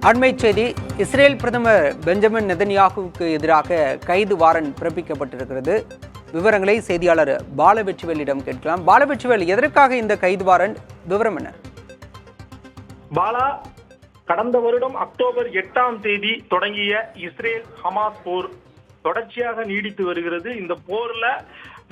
அண்மை செய்தி. இஸ்ரேல் பிரதமர் பெஞ்சமின் நெதன்யாகுவுக்கு எதிராக கைது வாரண்ட் பிறப்பிக்கப்பட்டிருக்கிறது. விவரங்களை செய்தியாளர் பாலவெற்றிவேலிடம் கேட்கலாம். பாலவெற்றிவேல், எதற்காக இந்த கைது வாரண்ட்? விவரம் என்ன? பாலா, கடந்த வருடம் அக்டோபர் 8ஆம் தேதி தொடங்கிய இஸ்ரேல் ஹமாஸ் போர் தொடர்ச்சியாக நீடித்து வருகிறது. இந்த போர்ல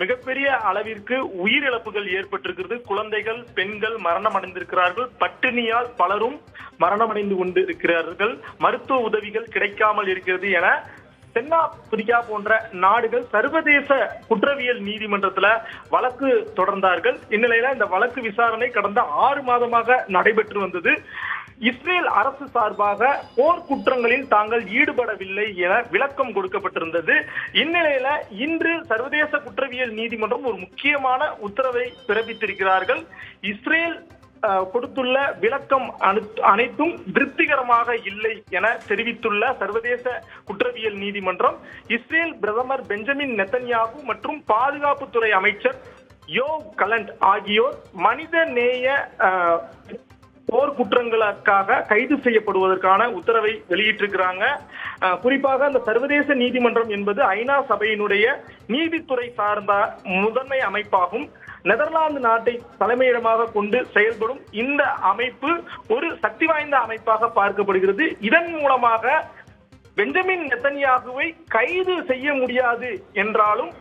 மிகப்பெரிய அளவிற்கு உயிரிழப்புகள் ஏற்பட்டிருக்கிறது. குழந்தைகள், பெண்கள் மரணம் அடைந்திருக்கிறார்கள். பட்டினியால் பலரும் மரணமடைந்து கொண்டு இருக்கிறார்கள். மருத்துவ உதவிகள் கிடைக்காமல் இருக்கிறது என தென்னாப்பிரிக்கா போன்ற நாடுகள் சர்வதேச குற்றவியல் நீதிமன்றத்துல வழக்கு தொடர்ந்தார்கள். இந்நிலையில இந்த வழக்கு விசாரணை கடந்த 6 மாதமாக நடைபெற்று வந்தது. இஸ்ரேல் அரசு சார்பாக போர் குற்றங்களில் தாங்கள் ஈடுபடவில்லை என விளக்கம் கொடுக்கப்பட்டிருந்தது. இந்நிலையில இன்று சர்வதேச குற்றவியல் நீதிமன்றம் ஒரு முக்கியமான உத்தரவை பிறப்பித்திருக்கிறார்கள். இஸ்ரேல் கொடுத்துள்ள விளக்கம் அனைத்தும் திருப்திகரமாக இல்லை என தெரிவித்துள்ள சர்வதேச குற்றவியல் நீதிமன்றம் இஸ்ரேல் பிரதமர் பெஞ்சமின் நெதன்யாகு மற்றும் பாதுகாப்புத்துறை அமைச்சர் யோவ் கலண்ட் ஆகியோர் மனித நேய போர் குற்றங்களுக்காக கைது செய்யப்படுவதற்கான உத்தரவை வெளியிட்டிருக்கிறாங்க. குறிப்பாக அந்த சர்வதேச நீதிமன்றம் என்பது ஐநா சபையினுடைய நீதித்துறை சார்ந்த முதன்மை அமைப்பாகும். நெதர்லாந்து நாட்டை தலைமையிடமாக கொண்டு செயல்படும் இந்த அமைப்பு ஒரு சக்தி வாய்ந்த அமைப்பாக பார்க்கப்படுகிறது. இதன் மூலமாக பெஞ்சமின் நெதன்யாகுவை கைது செய்ய முடியாது என்றாலும்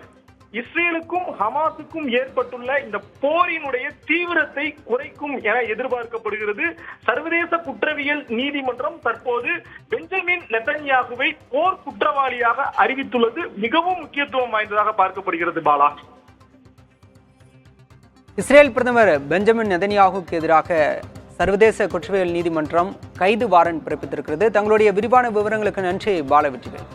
இஸ்ரேலுக்கும் ஹமாஸுக்கும் ஏற்பட்டுள்ள இந்த போரினுடைய தீவிரத்தை குறைக்கும் என எதிர்பார்க்கப்படுகிறது. சர்வதேச குற்றவியல் நீதிமன்றம் தற்போது பெஞ்சமின் நெதன்யாகுவை போர் குற்றவாளியாக அறிவித்துள்ளது மிகவும் முக்கியத்துவம் வாய்ந்ததாக பார்க்கப்படுகிறது. பாலா, இஸ்ரேல் பிரதமர் பெஞ்சமின் நெதன்யாகுவுக்கு எதிராக சர்வதேச குற்றவியல் நீதிமன்றம் கைது வாரண்ட் பிறப்பித்திருக்கிறது. தங்களுடைய விரிவான விவரங்களுக்கு நன்றி பாலவெற்றிவேல்.